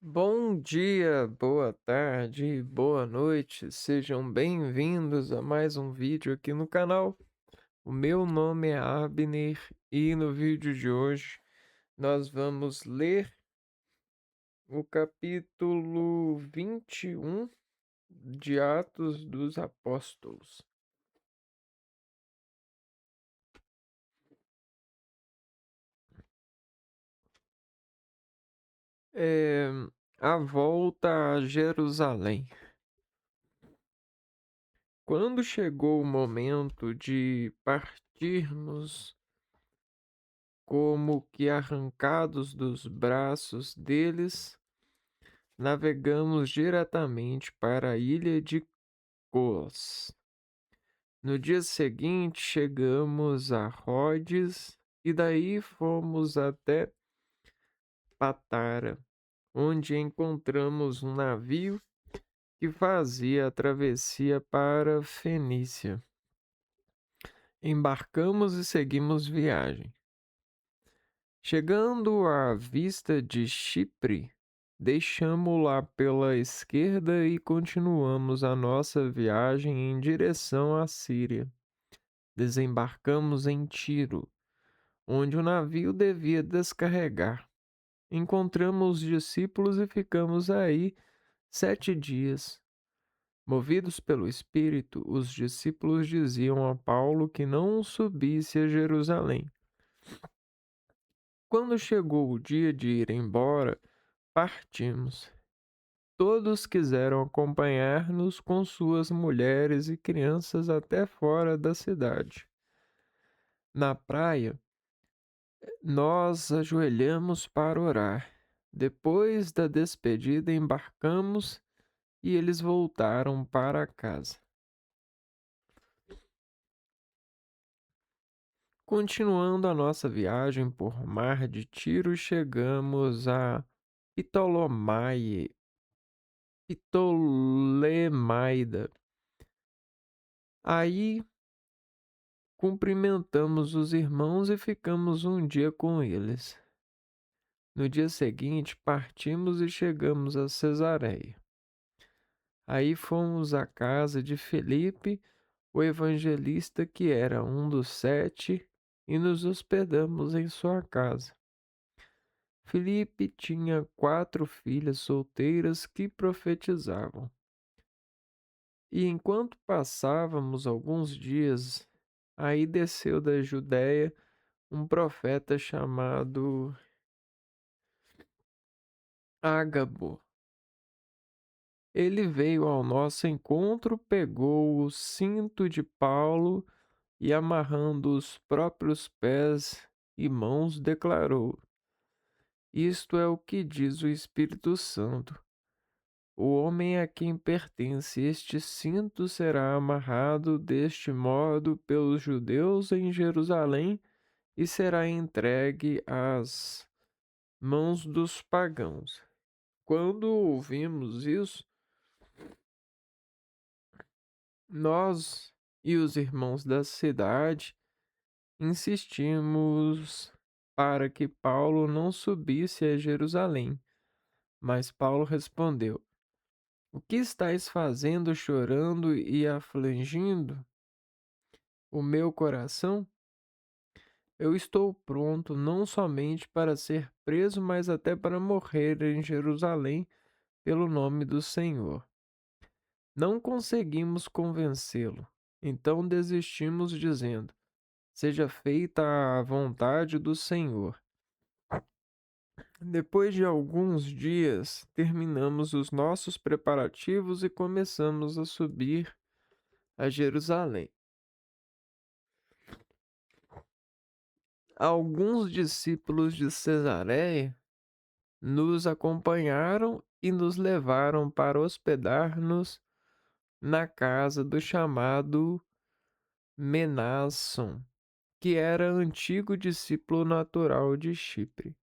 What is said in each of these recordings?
Bom dia, boa tarde, boa noite, sejam bem-vindos a mais um vídeo aqui no canal. O meu nome é Abner e no vídeo de hoje nós vamos ler o capítulo 21 de Atos dos Apóstolos. É, a volta a Jerusalém. Quando chegou o momento de partirmos, como que arrancados dos braços deles, navegamos diretamente para a ilha de Cos. No dia seguinte, chegamos a Rhodes e daí fomos até Patara, onde encontramos um navio que fazia a travessia para Fenícia. Embarcamos e seguimos viagem. Chegando à vista de Chipre, deixamo-la pela esquerda e continuamos a nossa viagem em direção à Síria. Desembarcamos em Tiro, onde o navio devia descarregar. Encontramos os discípulos e ficamos aí 7 dias. Movidos pelo Espírito, os discípulos diziam a Paulo que não subisse a Jerusalém. Quando chegou o dia de ir embora, partimos. Todos quiseram acompanhar-nos com suas mulheres e crianças até fora da cidade. Na praia, nós ajoelhamos para orar. Depois da despedida, embarcamos e eles voltaram para casa. Continuando a nossa viagem por mar de Tiro, chegamos a Ptolemaida. Ptolemaida. Aí cumprimentamos os irmãos e ficamos um dia com eles. No dia seguinte, partimos e chegamos a Cesareia. Aí fomos à casa de Felipe, o evangelista, que era um dos 7, e nos hospedamos em sua casa. Felipe tinha 4 filhas solteiras que profetizavam. E enquanto passávamos alguns dias, aí desceu da Judéia um profeta chamado Ágabo. Ele veio ao nosso encontro, pegou o cinto de Paulo e, amarrando os próprios pés e mãos, declarou: Isto é o que diz o Espírito Santo. O homem a quem pertence este cinto será amarrado deste modo pelos judeus em Jerusalém e será entregue às mãos dos pagãos. Quando ouvimos isso, nós e os irmãos da cidade insistimos para que Paulo não subisse a Jerusalém. Mas Paulo respondeu: O que estáis fazendo, chorando e afligindo o meu coração? Eu estou pronto não somente para ser preso, mas até para morrer em Jerusalém pelo nome do Senhor. Não conseguimos convencê-lo. Então desistimos, dizendo: Seja feita a vontade do Senhor. Depois de alguns dias, terminamos os nossos preparativos e começamos a subir a Jerusalém. Alguns discípulos de Cesareia nos acompanharam e nos levaram para hospedar-nos na casa do chamado Menasson, que era antigo discípulo natural de Chipre.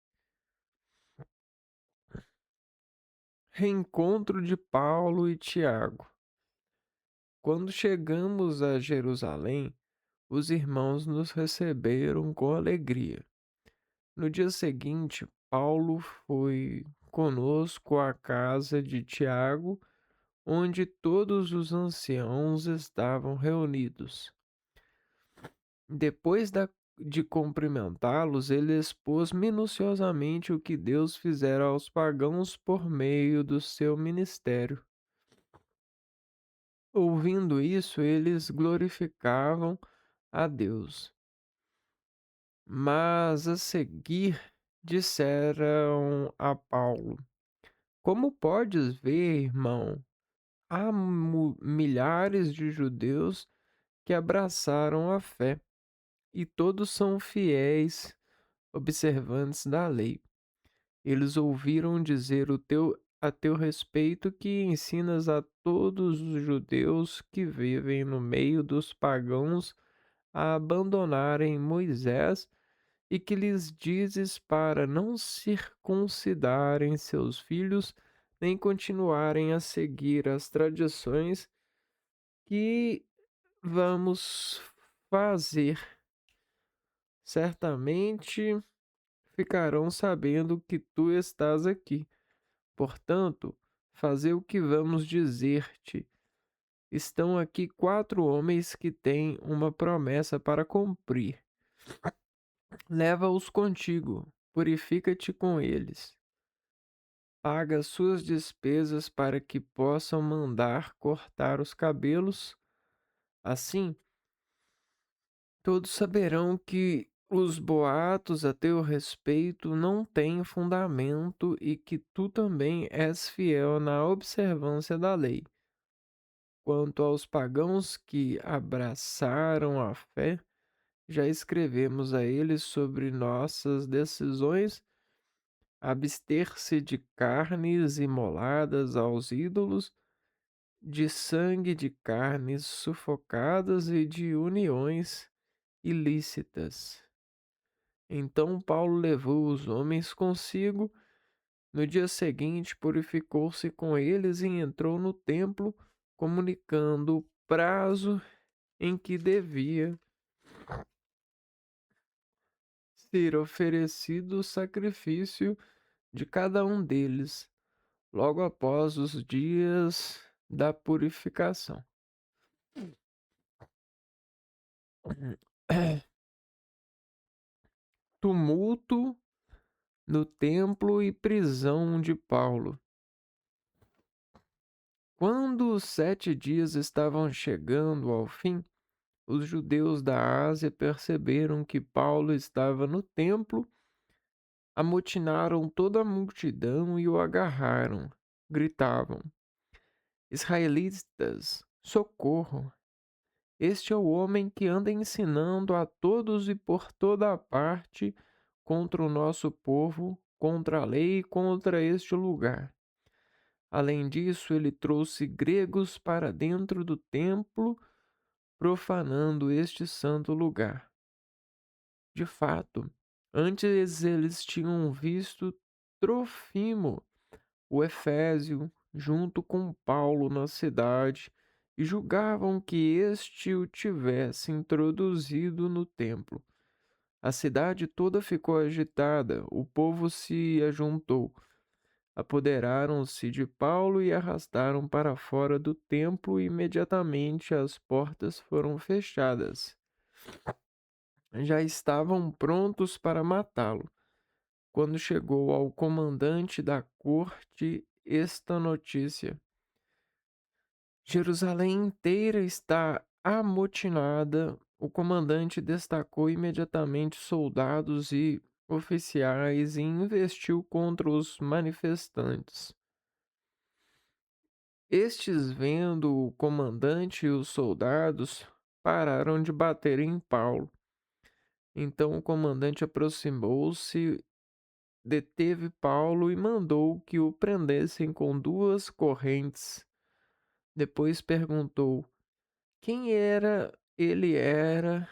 Reencontro de Paulo e Tiago. Quando chegamos a Jerusalém, os irmãos nos receberam com alegria. No dia seguinte, Paulo foi conosco à casa de Tiago, onde todos os anciãos estavam reunidos. Depois de cumprimentá-los, ele expôs minuciosamente o que Deus fizera aos pagãos por meio do seu ministério. Ouvindo isso, eles glorificavam a Deus. Mas a seguir disseram a Paulo: Como podes ver, irmão, há milhares de judeus que abraçaram a fé, e todos são fiéis observantes da lei. Eles ouviram dizer a teu respeito que ensinas a todos os judeus que vivem no meio dos pagãos a abandonarem Moisés e que lhes dizes para não circuncidarem seus filhos nem continuarem a seguir as tradições que vamos fazer. Certamente ficarão sabendo que tu estás aqui. Portanto, fazer o que vamos dizer-te. Estão aqui 4 homens que têm uma promessa para cumprir. Leva-os contigo, purifica-te com eles. Paga suas despesas para que possam mandar cortar os cabelos. Assim, todos saberão que os boatos a teu respeito não têm fundamento e que tu também és fiel na observância da lei. Quanto aos pagãos que abraçaram a fé, já escrevemos a eles sobre nossas decisões: abster-se de carnes imoladas aos ídolos, de sangue de carnes sufocadas e de uniões ilícitas. Então Paulo levou os homens consigo. No dia seguinte, purificou-se com eles e entrou no templo, comunicando o prazo em que devia ser oferecido o sacrifício de cada um deles, logo após os dias da purificação. Tumulto no templo e prisão de Paulo. Quando os 7 dias estavam chegando ao fim, os judeus da Ásia perceberam que Paulo estava no templo, amotinaram toda a multidão e o agarraram. Gritavam: Israelitas, socorro! Este é o homem que anda ensinando a todos e por toda a parte contra o nosso povo, contra a lei e contra este lugar. Além disso, ele trouxe gregos para dentro do templo, profanando este santo lugar. De fato, antes eles tinham visto Trofimo, o Efésio, junto com Paulo na cidade, e julgavam que este o tivesse introduzido no templo. A cidade toda ficou agitada, o povo se ajuntou. Apoderaram-se de Paulo e arrastaram para fora do templo, e imediatamente as portas foram fechadas. Já estavam prontos para matá-lo, quando chegou ao comandante da corte esta notícia: Jerusalém inteira está amotinada. O comandante destacou imediatamente soldados e oficiais e investiu contra os manifestantes. Estes, vendo o comandante e os soldados, pararam de bater em Paulo. Então o comandante aproximou-se, deteve Paulo e mandou que o prendessem com 2 correntes. Depois perguntou quem ele era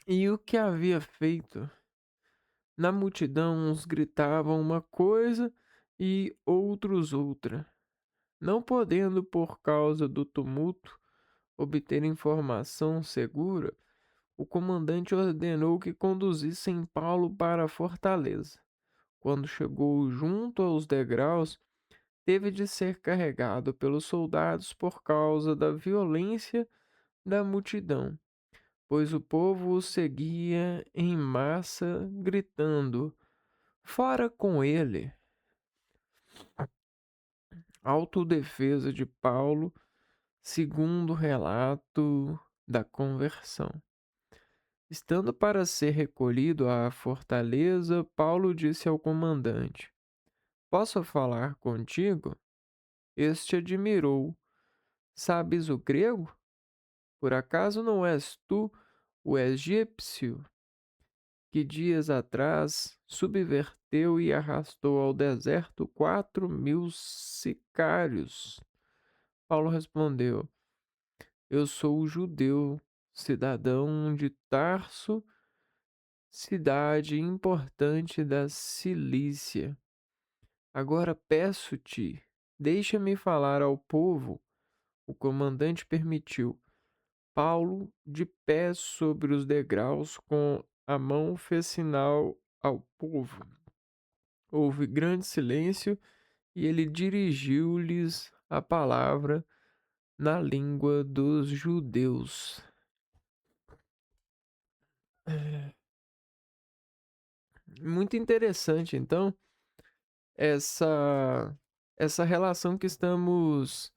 e o que havia feito. Na multidão, uns gritavam uma coisa e outros outra. Não podendo, por causa do tumulto, obter informação segura, o comandante ordenou que conduzissem Paulo para a fortaleza. quando chegou junto aos degraus, teve de ser carregado pelos soldados por causa da violência da multidão, pois o povo o seguia em massa, gritando: Fora com ele! Autodefesa de Paulo, segundo o relato da conversão. Estando para ser recolhido à fortaleza, Paulo disse ao comandante: Posso falar contigo? Este admirou: Sabes o grego? Por acaso não és tu o egípcio que dias atrás subverteu e arrastou ao deserto 4.000 sicários? Paulo respondeu: Eu sou o judeu, cidadão de Tarso, cidade importante da Cilícia. Agora peço-te, deixa-me falar ao povo. O comandante permitiu. Paulo, de pé sobre os degraus, com a mão fez sinal ao povo. Houve grande silêncio e ele dirigiu-lhes a palavra na língua dos judeus. É muito interessante, então, essa essa relação que estamos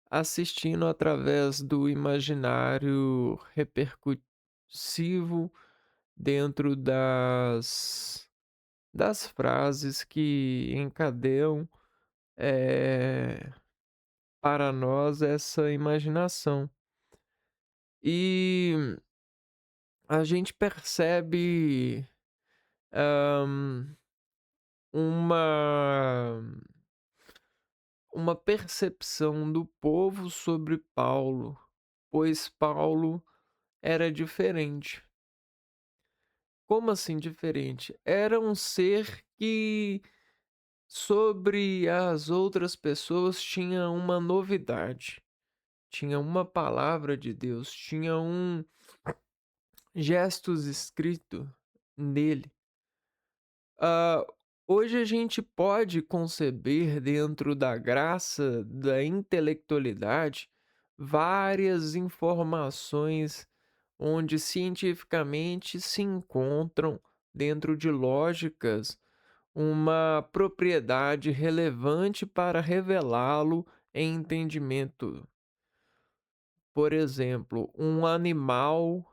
assistindo através do imaginário repercussivo dentro das frases que encadeiam, eh, para nós essa imaginação. E a gente percebe, hã, uma uma percepção do povo sobre Paulo, pois Paulo era diferente. Como assim diferente? Era um ser que, sobre as outras pessoas, tinha uma novidade, tinha uma palavra de Deus, tinha um gestos escrito nele. Ah, hoje a gente pode conceber, dentro da graça da intelectualidade, várias informações onde cientificamente se encontram, dentro de lógicas, uma propriedade relevante para revelá-lo em entendimento. Por exemplo, um animal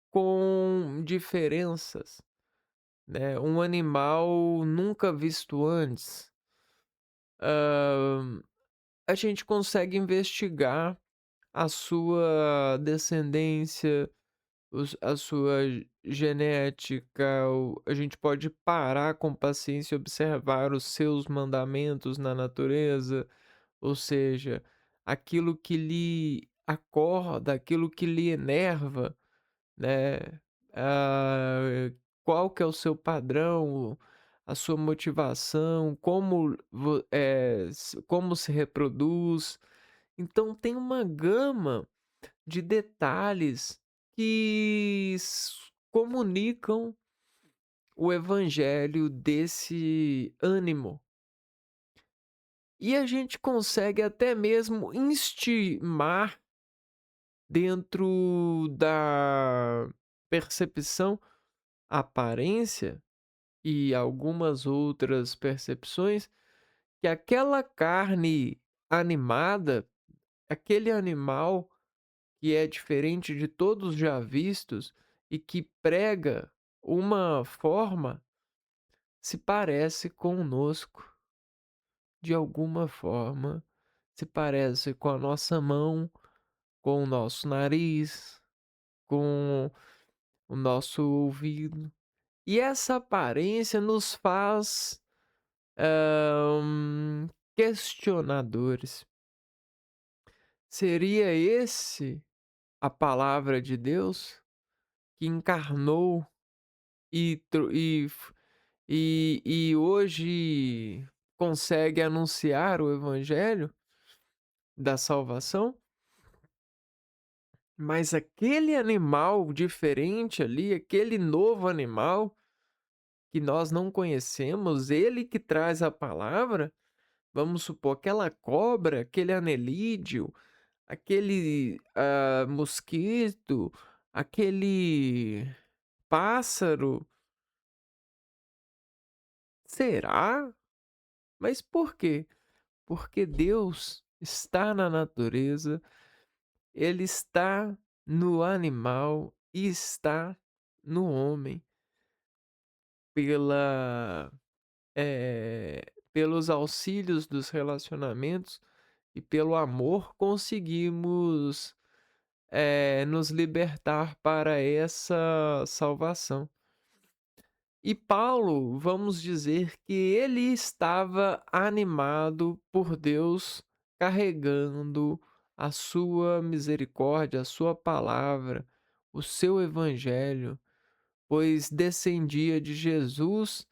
com diferenças, né? Um animal nunca visto antes. Hã, a gente consegue investigar a sua descendência, a sua genética, a gente pode parar com paciência e observar os seus mandamentos na natureza, ou seja, aquilo que lhe acorda, aquilo que lhe enerva, né? Ah, qual que é o seu padrão, a sua motivação, como se reproduz. Então tem uma gama de detalhes que comunicam o evangelho desse ânimo. E a gente consegue até mesmo estimar, dentro da percepção, aparência e algumas outras percepções, que aquela carne animada, aquele animal que é diferente de todos já vistos e que prega uma forma, se parece conosco, de alguma forma, se parece com a nossa mão, com o nosso nariz, com o nosso ouvido. E essa aparência nos faz, questionadores. Seria esse a palavra de Deus que encarnou e tro e hoje consegue anunciar o evangelho da salvação? Mas aquele animal diferente ali, aquele novo animal, que nós não conhecemos, ele que traz a palavra, vamos supor, aquela cobra, aquele anelídeo, aquele, mosquito, aquele pássaro, será? Mas por quê? Porque Deus está na natureza, ele está no animal e está no homem, pela pelos auxílios dos relacionamentos e pelo amor conseguimos, nos libertar para essa salvação. E Paulo, vamos dizer que ele estava animado por Deus, carregando a sua misericórdia, a sua palavra, o seu evangelho, pois descendia de Jesus,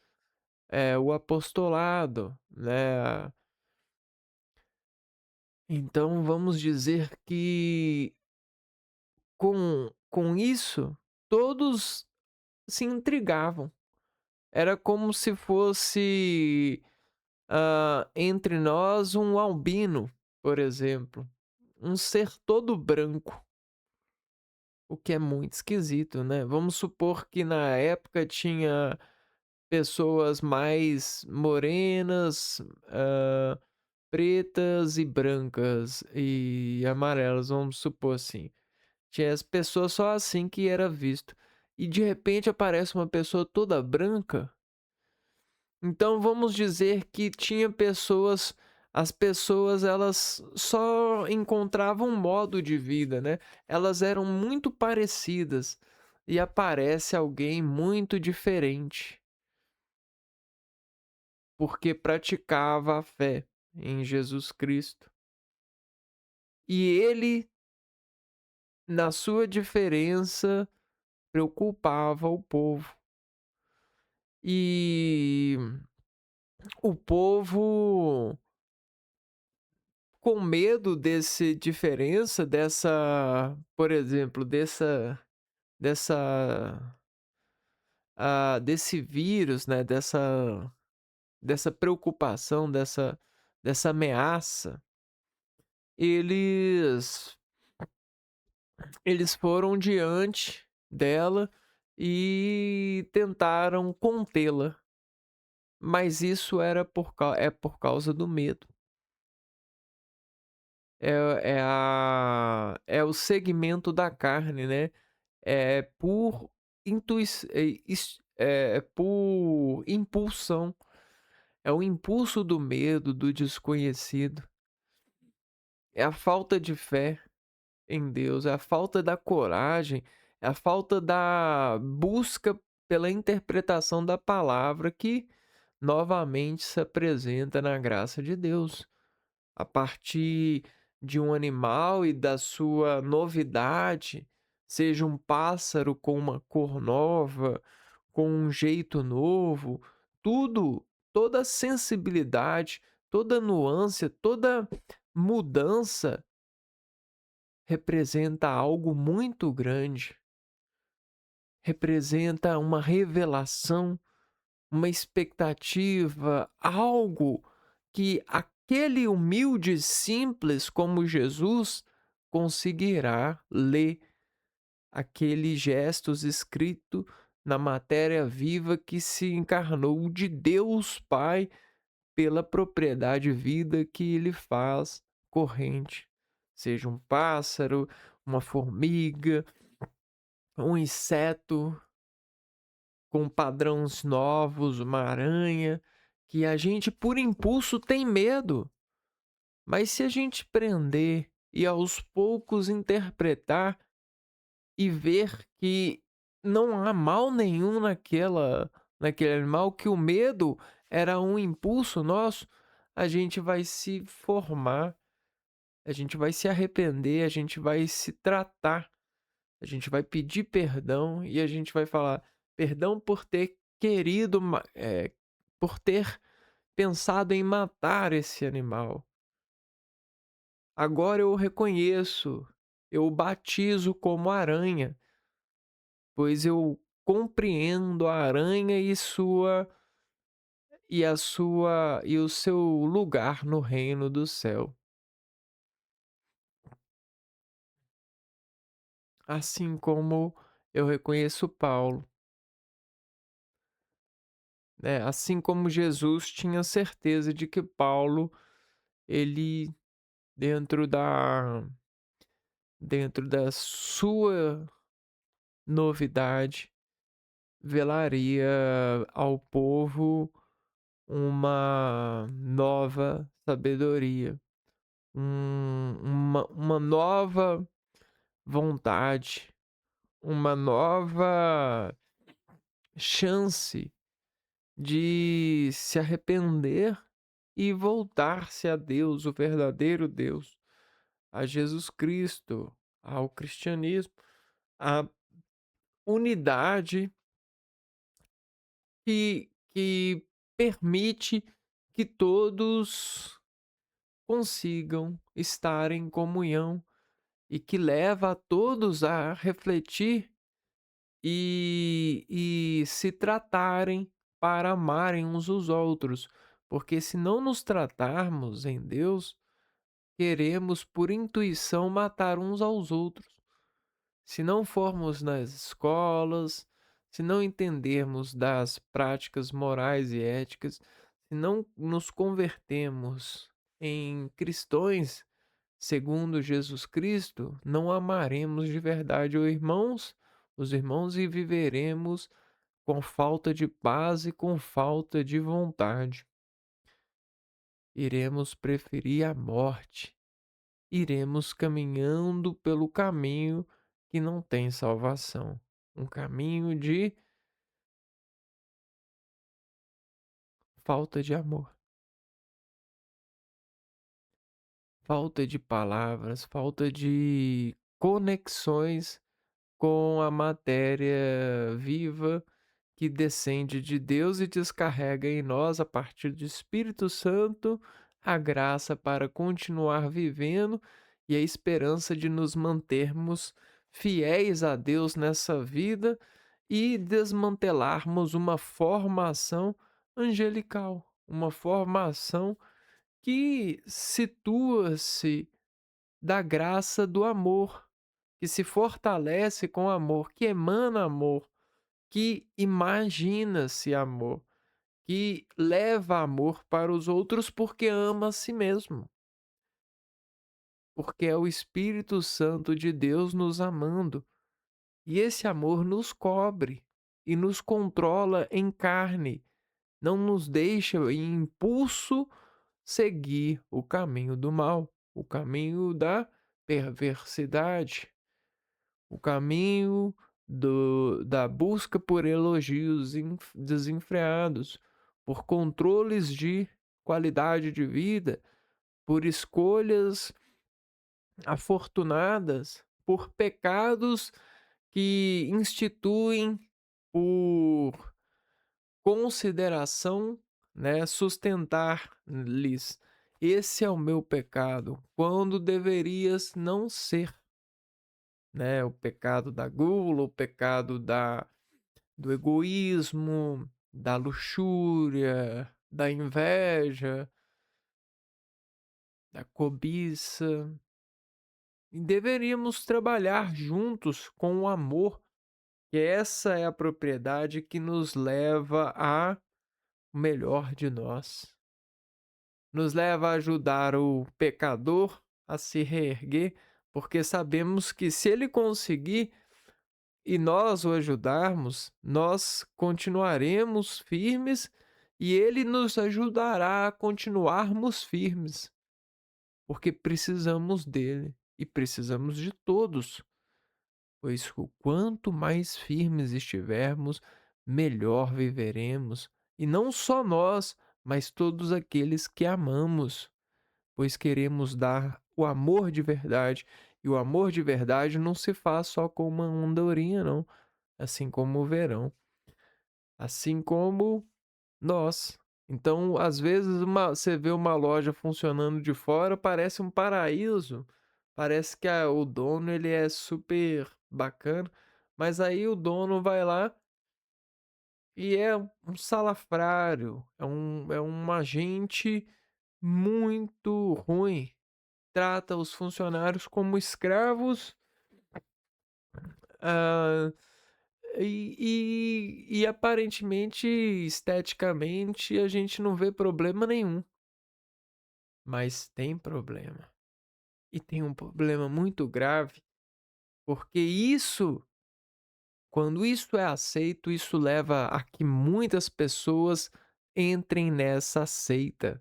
o apostolado, né. Então vamos dizer que com isso, todos se intrigavam. Era como se fosse, entre nós um albino, por exemplo, um ser todo branco, o que é muito esquisito, né. Vamos supor que na época tinha pessoas mais morenas, pretas e brancas e amarelas, vamos supor assim. Tinha as pessoas só assim que era visto. E de repente aparece uma pessoa toda branca, então vamos dizer que tinha pessoas, as pessoas elas só encontravam um modo de vida, né, elas eram muito parecidas, e aparece alguém muito diferente, porque praticava a fé em Jesus Cristo. E ele, na sua diferença, preocupava o povo. E o povo, com medo desse diferença, dessa, por exemplo, dessa, desse vírus, né, dessa preocupação, dessa ameaça, eles eles foram diante dela e tentaram contê-la, mas isso era por causa do medo. É o segmento da carne, né, é por por impulsão, é o impulso do medo, do desconhecido, é a falta de fé em Deus, é a falta da coragem, é a falta da busca pela interpretação da palavra que novamente se apresenta na graça de Deus. A partir de um animal e da sua novidade, seja um pássaro com uma cor nova, com um jeito novo, tudo, toda sensibilidade, toda nuance, toda mudança representa algo muito grande, representa uma revelação, uma expectativa, algo que aquele humilde simples como Jesus conseguirá ler, aqueles gestos escrito na matéria viva que se encarnou de Deus Pai pela propriedade vida que ele faz corrente, seja um pássaro, uma formiga, um inseto com padrões novos, uma aranha, que a gente por impulso tem medo, mas se a gente prender e aos poucos interpretar e ver que não há mal nenhum naquele animal, que o medo era um impulso nosso, a gente vai se formar, a gente vai se arrepender, a gente vai se tratar, a gente vai pedir perdão e a gente vai falar: "Perdão por ter por ter pensado em matar esse animal. Agora eu o reconheço, eu o batizo como aranha, pois eu compreendo a aranha e o seu lugar no reino do céu. Assim como eu reconheço Paulo, né, assim como Jesus tinha certeza de que Paulo, ele dentro da sua novidade, velaria ao povo uma nova sabedoria, uma nova vontade, uma nova chance de se arrepender e voltar-se a Deus, o verdadeiro Deus, a Jesus Cristo, ao cristianismo, à unidade que permite que todos consigam estar em comunhão e que leva a todos a refletir e se tratarem para amarem uns os outros, porque se não nos tratarmos em Deus, queremos por intuição matar uns aos outros. Se não formos nas escolas, se não entendermos das práticas morais e éticas, se não nos convertemos em cristãos segundo Jesus Cristo, não amaremos de verdade os irmãos e viveremos com falta de paz e com falta de vontade. Iremos preferir a morte, iremos caminhando pelo caminho que não tem salvação, um caminho de falta de amor, falta de palavras, falta de conexões com a matéria viva que descende de Deus e descarrega em nós, a partir do Espírito Santo, a graça para continuar vivendo e a esperança de nos mantermos fiéis a Deus nessa vida e desmantelarmos uma formação angelical, uma formação que situa-se da graça do amor, que se fortalece com amor, que emana amor, que imagina-se amor, que leva amor para os outros porque ama a si mesmo, porque é o Espírito Santo de Deus nos amando, e esse amor nos cobre e nos controla em carne, não nos deixa em impulso seguir o caminho do mal, o caminho da perversidade, o caminho da busca por elogios desenfreados, por controles de qualidade de vida, por escolhas afortunadas, por pecados que instituem por consideração, né, sustentar-lhes. Esse é o meu pecado, quando deverias não ser, né? O pecado da gula, o pecado do egoísmo, da luxúria, da inveja, da cobiça. E deveríamos trabalhar juntos com o amor, que essa é a propriedade que nos leva a o melhor de nós. Nos leva a ajudar o pecador a se reerguer, porque sabemos que se ele conseguir e nós o ajudarmos, nós continuaremos firmes e ele nos ajudará a continuarmos firmes, porque precisamos dele e precisamos de todos, pois o quanto mais firmes estivermos, melhor viveremos, e não só nós, mas todos aqueles que amamos, pois queremos dar o amor de verdade, e o amor de verdade não se faz só com uma andorinha, não, assim como o verão, assim como nós. Então, às vezes, você vê uma loja funcionando de fora, parece um paraíso, parece que o dono ele é super bacana, mas aí o dono vai lá e é um salafrário, é um agente muito ruim. Trata os funcionários como escravos, ah, e aparentemente, esteticamente, a gente não vê problema nenhum, mas tem problema. E tem um problema muito grave, porque quando isso é aceito, isso leva a que muitas pessoas entrem nessa seita.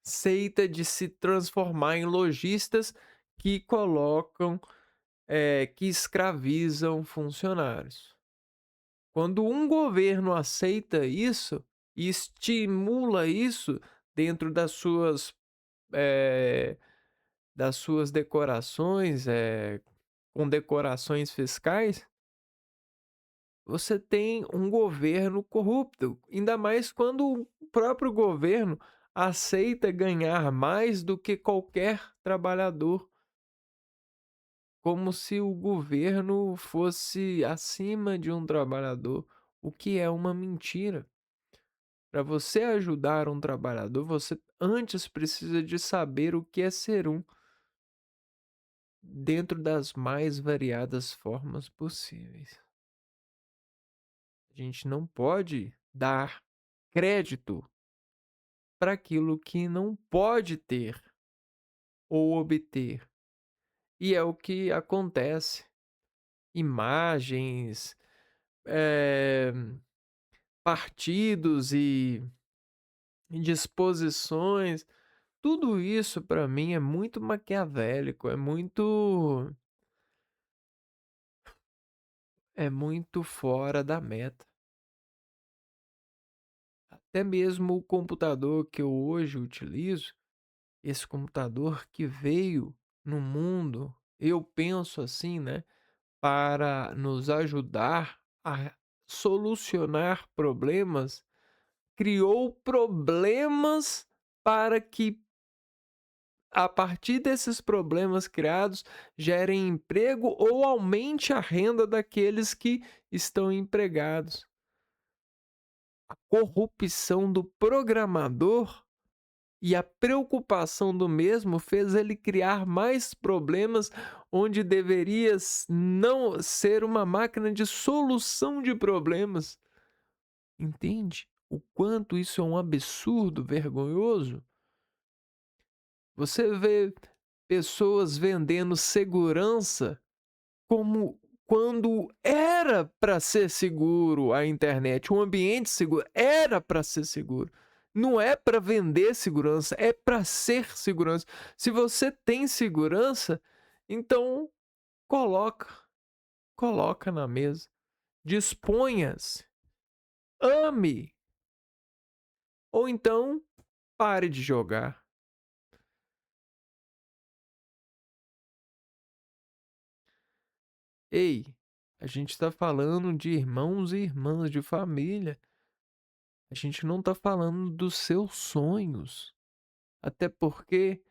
Seita de se transformar em lojistas que colocam, que escravizam funcionários. Quando um governo aceita isso e estimula isso dentro eh, das suas decorações, com decorações fiscais, você tem um governo corrupto, ainda mais quando o próprio governo aceita ganhar mais do que qualquer trabalhador, como se o governo fosse acima de um trabalhador, o que é uma mentira. Para você ajudar um trabalhador, você antes precisa de saber o que é ser um, dentro das mais variadas formas possíveis. A gente não pode dar crédito para aquilo que não pode ter ou obter. E é o que acontece. Imagens, eh, partidos e disposições, tudo isso para mim é muito maquiavélico, é muito fora da meta. Até mesmo o computador que eu hoje utilizo, esse computador que veio no mundo, eu penso assim, né, para nos ajudar a solucionar problemas, criou problemas para que, a partir desses problemas criados, gerem emprego ou aumente a renda daqueles que estão empregados. A corrupção do programador e a preocupação do mesmo fez ele criar mais problemas onde deveria não ser uma máquina de solução de problemas. Entende o quanto isso é um absurdo vergonhoso? Você vê pessoas vendendo segurança como quando era para ser seguro a internet, um ambiente seguro, era para ser seguro. Não é para vender segurança, é para ser segurança. Se você tem segurança, então coloca, coloca na mesa. Disponha-se, ame, ou então pare de jogar. Ei, a gente está falando de irmãos e irmãs, de família. A gente não está falando dos seus sonhos. Até porque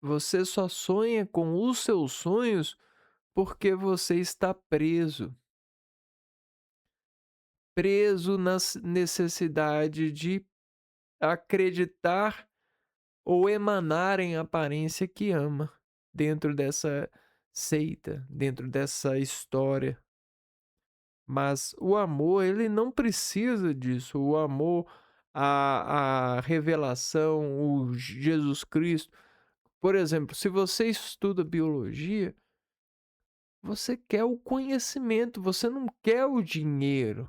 você só sonha com os seus sonhos porque você está preso. Preso na necessidade de acreditar ou emanar em aparência que ama dentro dessa seita, dentro dessa história. Mas o amor, ele não precisa disso. O amor, a revelação, o Jesus Cristo. Por exemplo, se você estuda biologia, você quer o conhecimento, você não quer o dinheiro.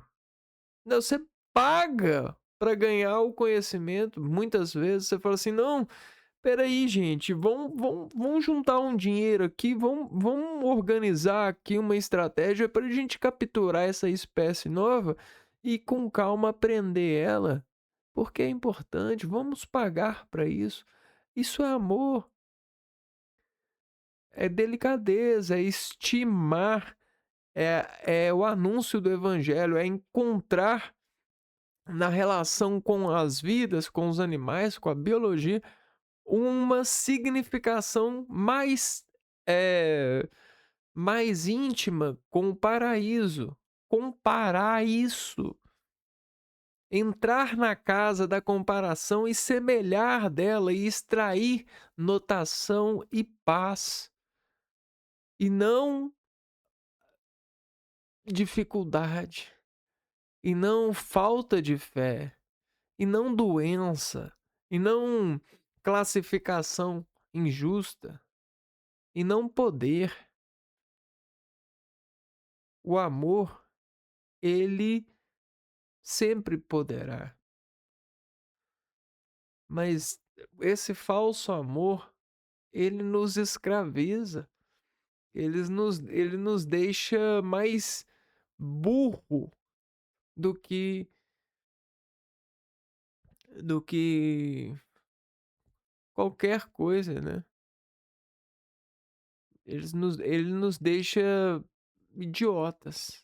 Não, você paga para ganhar o conhecimento. Muitas vezes você fala assim: não, espera aí, gente, vamos juntar um dinheiro aqui, vamos organizar aqui uma estratégia para a gente capturar essa espécie nova e com calma aprender ela, porque é importante, vamos pagar para isso. Isso é amor, é delicadeza, é estimar, é o anúncio do evangelho, é encontrar na relação com as vidas, com os animais, com a biologia, uma significação mais, mais íntima com o paraíso. comparar isso, entrar na casa da comparação e semelhar dela e extrair notação e paz, e não dificuldade, e não falta de fé, e não doença, e não classificação injusta, e não poder. O amor, ele sempre poderá, mas esse falso amor, ele nos escraviza, ele nos deixa mais burro do que qualquer coisa, né. Ele nos deixa idiotas.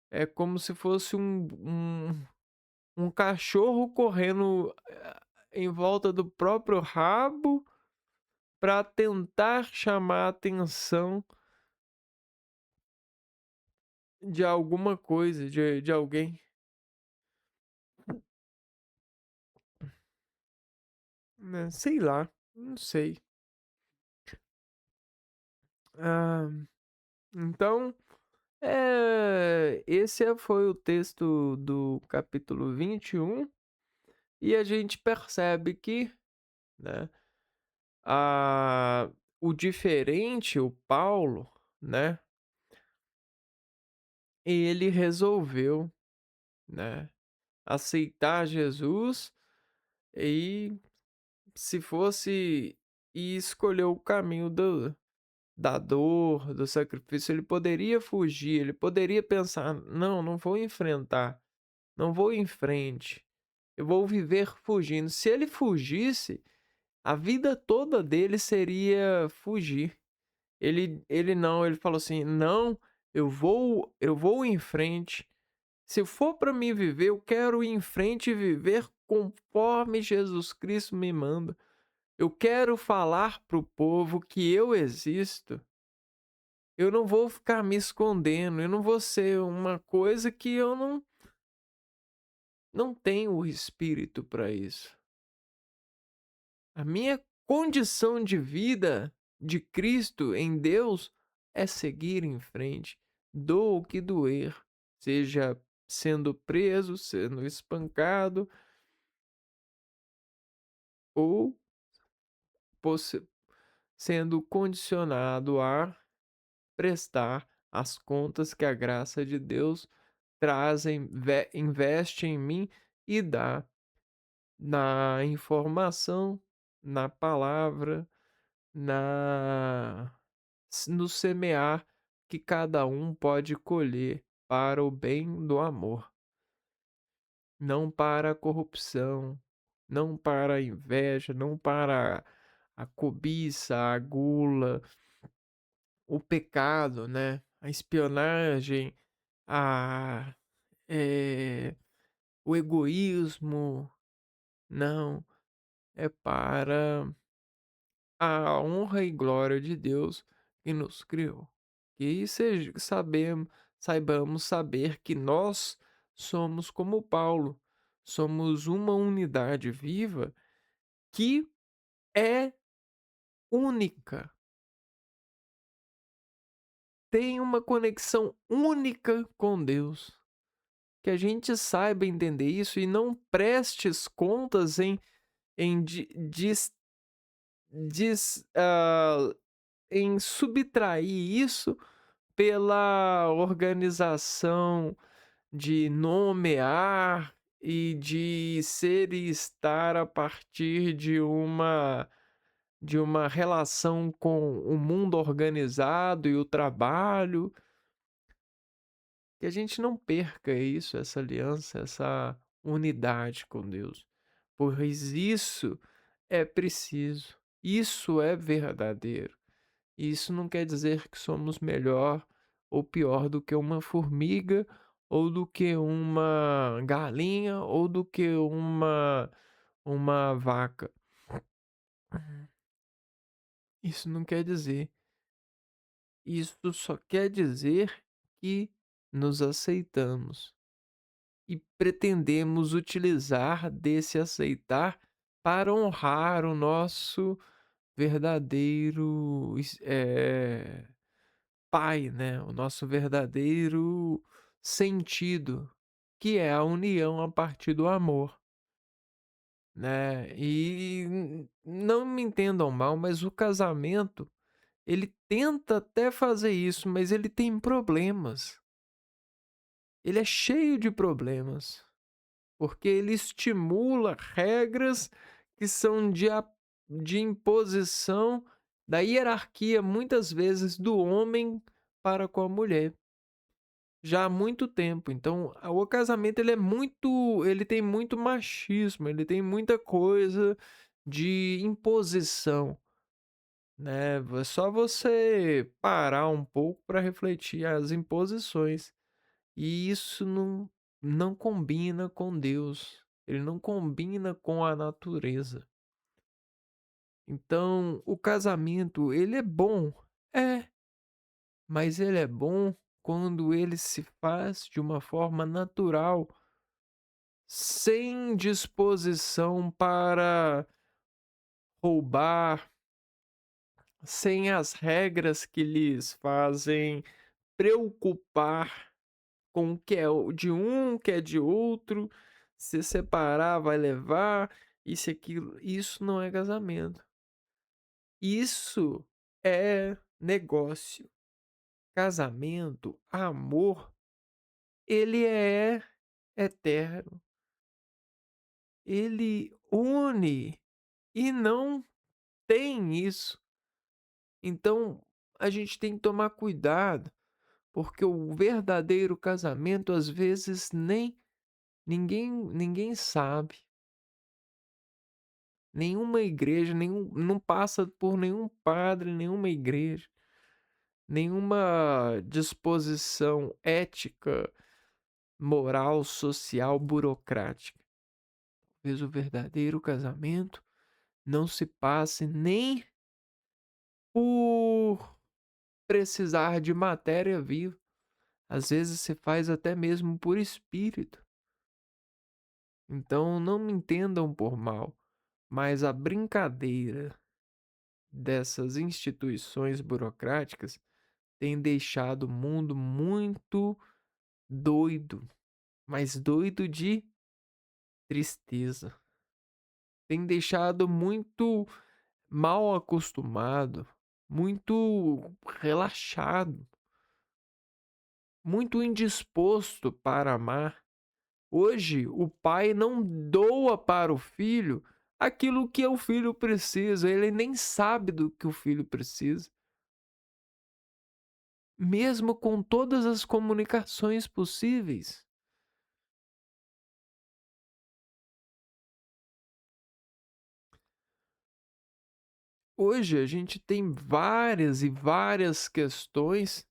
É como se fosse um cachorro correndo, em volta do próprio rabo para tentar chamar a atenção de alguma coisa, de alguém, né, sei lá, não sei. Ah, então, foi o texto do capítulo 21 e a gente percebe que, né, ah, o diferente, o Paulo, né, ele resolveu, né, aceitar Jesus e se fosse e escolheu o caminho da dor, do sacrifício, ele poderia fugir, ele poderia pensar: "Não, não vou enfrentar, não vou em frente, eu vou viver fugindo". Se ele fugisse, a vida toda dele seria fugir. Ele não, ele falou assim: "Não, eu vou em frente. Se for para mim viver, eu quero ir em frente e viver conforme Jesus Cristo me manda. Eu quero falar para o povo que eu existo. Eu não vou ficar me escondendo, eu não vou ser uma coisa que eu não tenho o espírito para isso. A minha condição de vida de Cristo em Deus é seguir em frente, doa o que doer, seja sendo preso, sendo espancado ou possi sendo condicionado a prestar as contas que a graça de Deus traz, investe em mim e dá na informação, na palavra, no semear que cada um pode colher para o bem do amor, não para a corrupção, não para a inveja, não para a cobiça, a gula, o pecado, né? A espionagem, a, eh, o egoísmo, não, é para a honra e glória de Deus que nos criou. Que saibamos saber que nós somos como Paulo, somos uma unidade viva que é única, tem uma conexão única com Deus. Que a gente saiba entender isso e não prestes contas em, di- dis, dis, em subtrair isso pela organização de nomear e de ser e estar a partir de uma relação com o mundo organizado e o trabalho, que a gente não perca isso, essa aliança, essa unidade com Deus, pois isso é preciso, isso é verdadeiro. Isso não quer dizer que somos melhor ou pior do que uma formiga, ou do que uma galinha, ou do que uma vaca. Isso não quer dizer. Isso só quer dizer que nos aceitamos e pretendemos utilizar desse aceitar para honrar o nosso verdadeiro pai, né, o nosso verdadeiro sentido, que é a união a partir do amor, né. E não me entendam mal, mas o casamento, ele tenta até fazer isso, mas ele tem problemas. Ele é cheio de problemas, porque ele estimula regras que são de imposição da hierarquia, muitas vezes, do homem para com a mulher, já há muito tempo. Então, o casamento ele tem muito machismo, ele tem muita coisa de imposição, né. É só você parar um pouco para refletir as imposições. E isso não combina com Deus, ele não combina com a natureza. Então, o casamento, ele é bom, é, mas ele é bom quando ele se faz de uma forma natural, sem disposição para roubar, sem as regras que lhes fazem preocupar com o que é de um, que é de outro, se separar vai levar, isso e aquilo. Isso não é casamento. Isso é negócio. Casamento, amor, ele é eterno. Ele une e não tem isso. Então, a gente tem que tomar cuidado, porque o verdadeiro casamento, às vezes, nem ninguém sabe. Nenhuma igreja, não passa por nenhum padre, nenhuma igreja, nenhuma disposição ética, moral, social, burocrática. Talvez o verdadeiro casamento não se passe nem por precisar de matéria viva. Às vezes se faz até mesmo por espírito. Então não me entendam por mal, mas a brincadeira dessas instituições burocráticas tem deixado o mundo muito doido, mas doido de tristeza. Tem deixado muito mal acostumado, muito relaxado, muito indisposto para amar. Hoje, o pai não doa para o filho aquilo que o filho precisa, ele nem sabe do que o filho precisa, mesmo com todas as comunicações possíveis. Hoje a gente tem várias e várias questões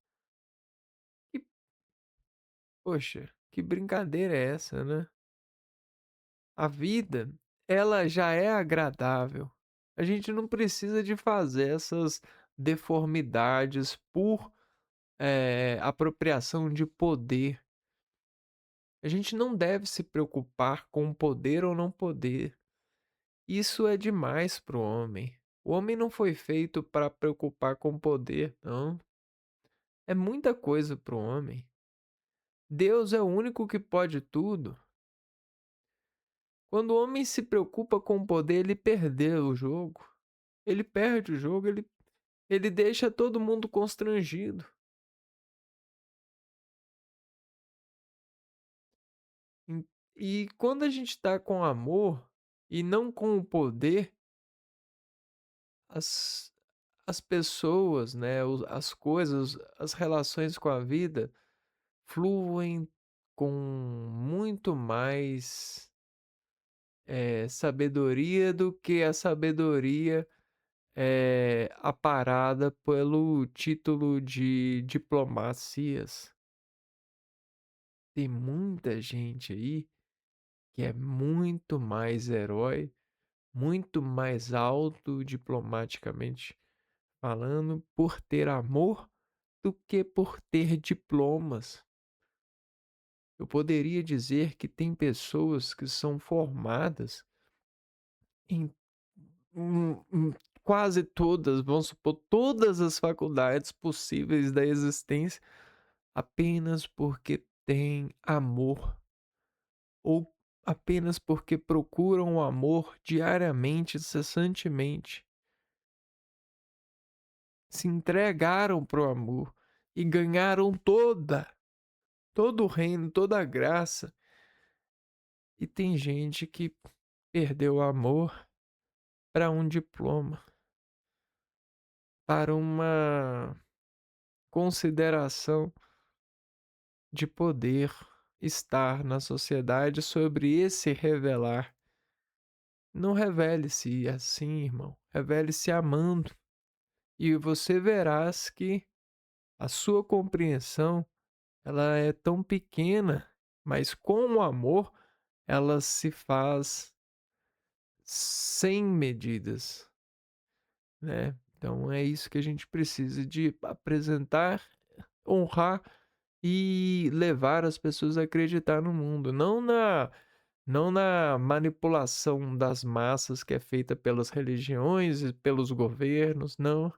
e, poxa, que brincadeira é essa, né? A vida, ela já é agradável. A gente não precisa de fazer essas deformidades por apropriação de poder. A gente não deve se preocupar com poder ou não poder. Isso é demais para o homem. O homem não foi feito para preocupar com poder, não. É muita coisa para o homem. Deus é o único que pode tudo. Quando o homem se preocupa com o poder, ele perdeu o jogo. Ele perde o jogo, ele deixa todo mundo constrangido. Em- E quando a gente está com amor e não com o poder, as, as pessoas, né, as coisas, as relações com a vida fluem com muito mais sabedoria do que a sabedoria aparada pelo título de diplomacias. Tem muita gente aí que é muito mais herói, muito mais alto diplomaticamente falando, por ter amor do que por ter diplomas. Eu poderia dizer que tem pessoas que são formadas em, em quase todas, vamos supor, todas as faculdades possíveis da existência, apenas porque têm amor, ou apenas porque procuram o amor diariamente, incessantemente, se entregaram para o amor e ganharam todo o reino, toda a graça. E tem gente que perdeu o amor para um diploma, para uma consideração de poder estar na sociedade sobre esse revelar. Não revele-se assim, irmão. Revele-se amando. E você verás que a sua compreensão, ela é tão pequena, mas com o amor ela se faz sem medidas, né? Então é isso que a gente precisa de apresentar, honrar e levar as pessoas a acreditar no mundo, não na manipulação das massas que é feita pelas religiões e pelos governos, não.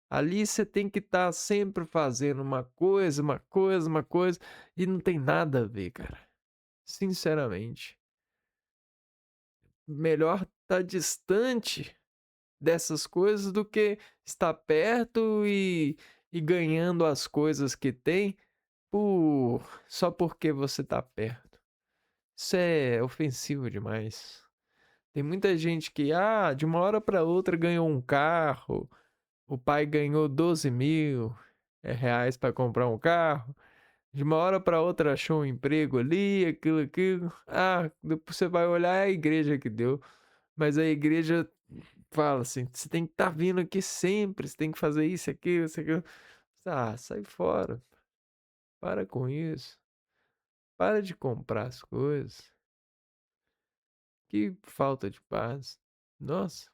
Ali você tem que estar sempre fazendo uma coisa, e não tem nada a ver, cara. Sinceramente, melhor estar distante dessas coisas do que estar perto e ganhando as coisas que tem só porque você está perto. Isso é ofensivo demais. Tem muita gente que, de uma hora para outra ganhou um carro, o pai ganhou 12.000 reais para comprar um carro, de uma hora para outra achou um emprego ali, aquilo. Depois você vai olhar, é a igreja que deu. Mas a igreja fala assim: você tem que estar vindo aqui sempre, você tem que fazer isso, aquilo, isso, aquilo. Sai fora. Para com isso. Para de comprar as coisas. Que falta de paz. Nossa.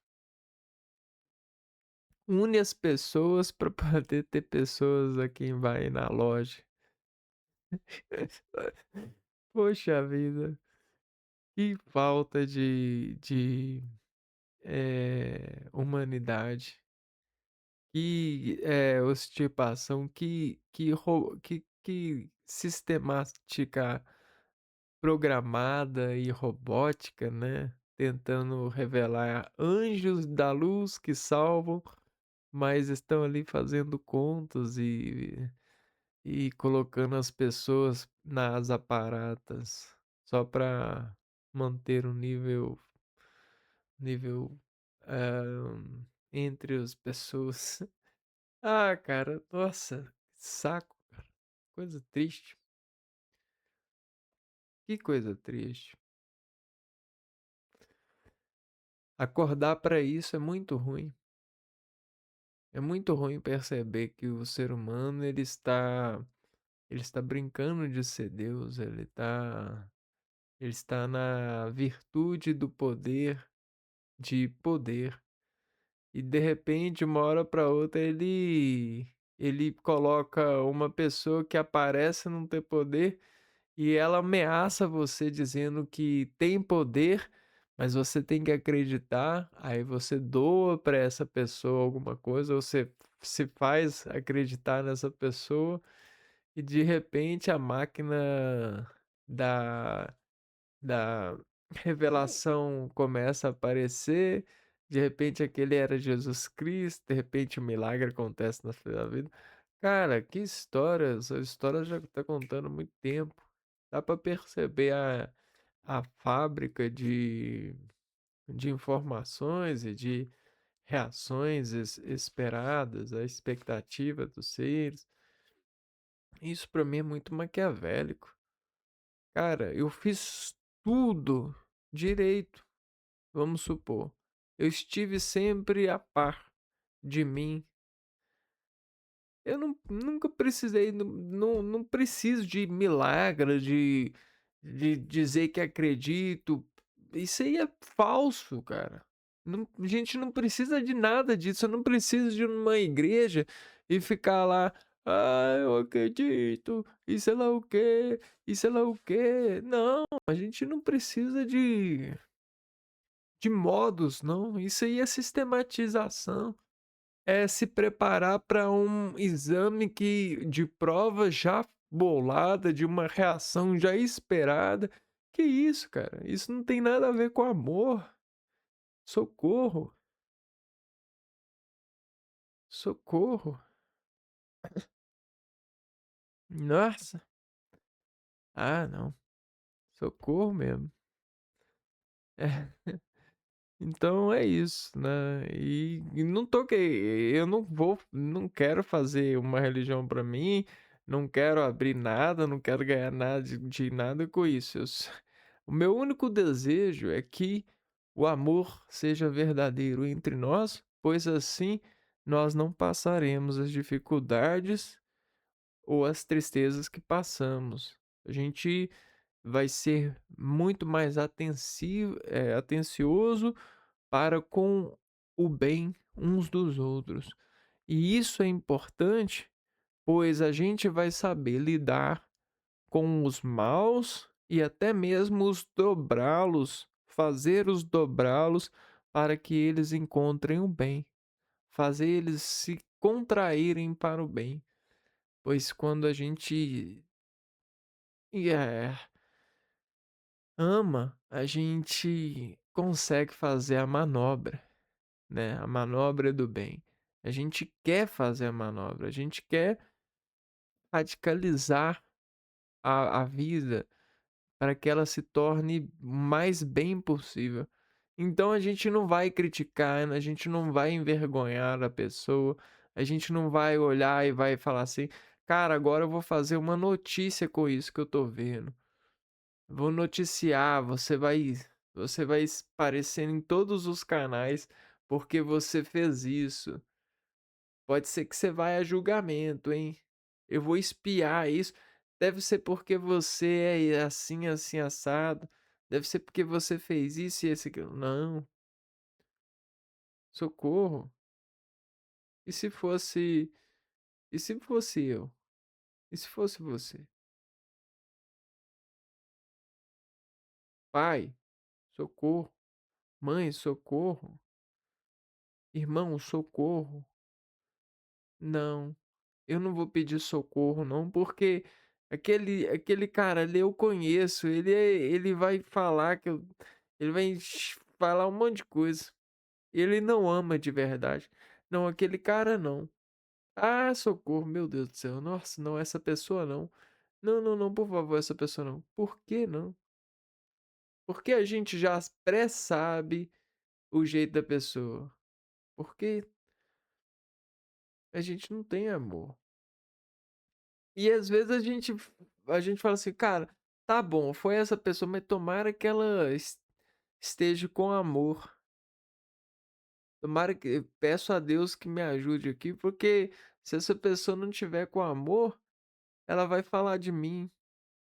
Une as pessoas para poder ter pessoas a quem vai na loja. Poxa vida. Que falta de humanidade. Que estipação. Que sistemática programada e robótica, né? Tentando revelar anjos da luz que salvam, mas estão ali fazendo contas e colocando as pessoas nas aparatas só para manter um nível entre as pessoas. Cara, nossa, que saco, cara. Coisa triste. Que coisa triste. Acordar para isso é muito ruim. É muito ruim perceber que o ser humano ele está brincando de ser Deus, ele está na virtude do poder de poder. E de repente, uma hora para outra, ele coloca uma pessoa que aparece não ter poder e ela ameaça você dizendo que tem poder, mas você tem que acreditar. Aí você doa para essa pessoa alguma coisa, você se faz acreditar nessa pessoa e de repente a máquina da da revelação começa a aparecer, de repente aquele era Jesus Cristo, de repente um milagre acontece na sua vida. Cara, que história, essa história já tá contando há muito tempo. Dá para perceber a fábrica de informações e de reações esperadas, a expectativa dos seres. Isso para mim é muito maquiavélico. Cara, eu fiz tudo direito. Vamos supor, eu estive sempre a par de mim. Eu nunca precisei, não preciso de milagre, de dizer que acredito. Isso aí é falso, cara. A gente não precisa de nada disso. Eu não preciso de uma igreja e ficar lá. "Ah, eu acredito", e sei lá o quê, e sei lá o quê. Não, a gente não precisa de modos, não. Isso aí é sistematização. É se preparar para um exame que de prova já bolada, de uma reação já esperada. Que isso, cara? Isso não tem nada a ver com amor. Socorro, socorro. Nossa. Ah, não. Socorro mesmo. É. Então é isso, né, e não tô que eu não quero fazer uma religião pra mim, não quero abrir nada, não quero ganhar nada de nada com isso, o meu único desejo é que o amor seja verdadeiro entre nós, pois assim nós não passaremos as dificuldades ou as tristezas que passamos. A gente vai ser muito mais atencioso para com o bem uns dos outros. E isso é importante, pois a gente vai saber lidar com os maus e até mesmo os dobrá-los, fazer os dobrá-los para que eles encontrem o bem, fazer eles se contraírem para o bem. Pois quando a gente é, ama, a gente consegue fazer a manobra. Né, a manobra do bem. A gente quer fazer a manobra, a gente quer radicalizar a vida para que ela se torne o mais bem possível. Então a gente não vai criticar, a gente não vai envergonhar a pessoa, a gente não vai olhar e vai falar assim: "Cara, agora eu vou fazer uma notícia com isso que eu tô vendo. Vou noticiar, você vai aparecer em todos os canais porque você fez isso". Pode ser que você vai a julgamento, hein. Eu vou espiar isso. Deve ser porque você é assim, assim, assado. Deve ser porque você fez isso e esse aquilo. Não, socorro. E se fosse eu? E se fosse você? Pai, socorro. Mãe, socorro. Irmão, socorro. Não, eu não vou pedir socorro não, porque aquele cara ali eu conheço, ele vai falar que eu ele vai falar um monte de coisa. Ele não ama de verdade. Não, aquele cara não. Ah, socorro, meu Deus do céu. Nossa, não, essa pessoa não. Não, não, não, por favor, essa pessoa não. Por que não? Porque a gente já pré-sabe o jeito da pessoa. Porque a gente não tem amor. E às vezes a gente fala assim: "Cara, tá bom, foi essa pessoa, mas tomara que ela esteja com amor. Tomara que peço a Deus que me ajude aqui, porque se essa pessoa não tiver com amor, ela vai falar de mim,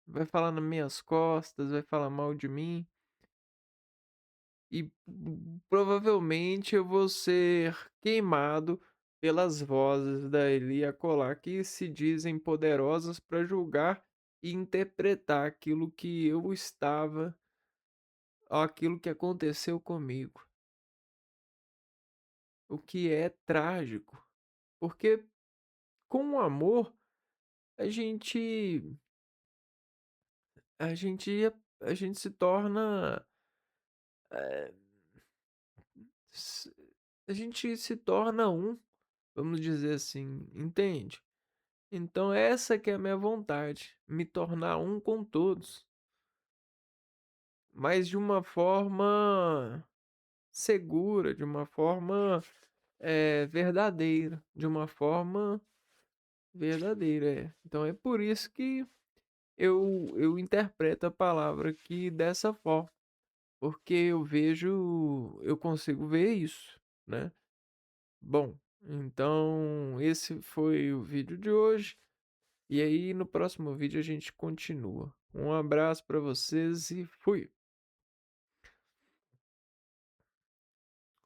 vai falar nas minhas costas, vai falar mal de mim, e provavelmente eu vou ser queimado pelas vozes dali acolá que se dizem poderosas para julgar e interpretar aquilo que eu estava, aquilo que aconteceu comigo, o que é trágico, porque com o amor a gente a gente a gente se torna, eh, s a gente se torna um, vamos dizer assim, entende? Então essa que é a minha vontade, me tornar um com todos, mas de uma forma segura, de uma forma, verdadeira, de uma forma verdadeira, é. Então é por isso que eu interpreto a palavra aqui dessa forma, porque eu consigo ver isso, né. Bom, então esse foi o vídeo de hoje. E aí no próximo vídeo a gente continua. Um abraço para vocês e fui.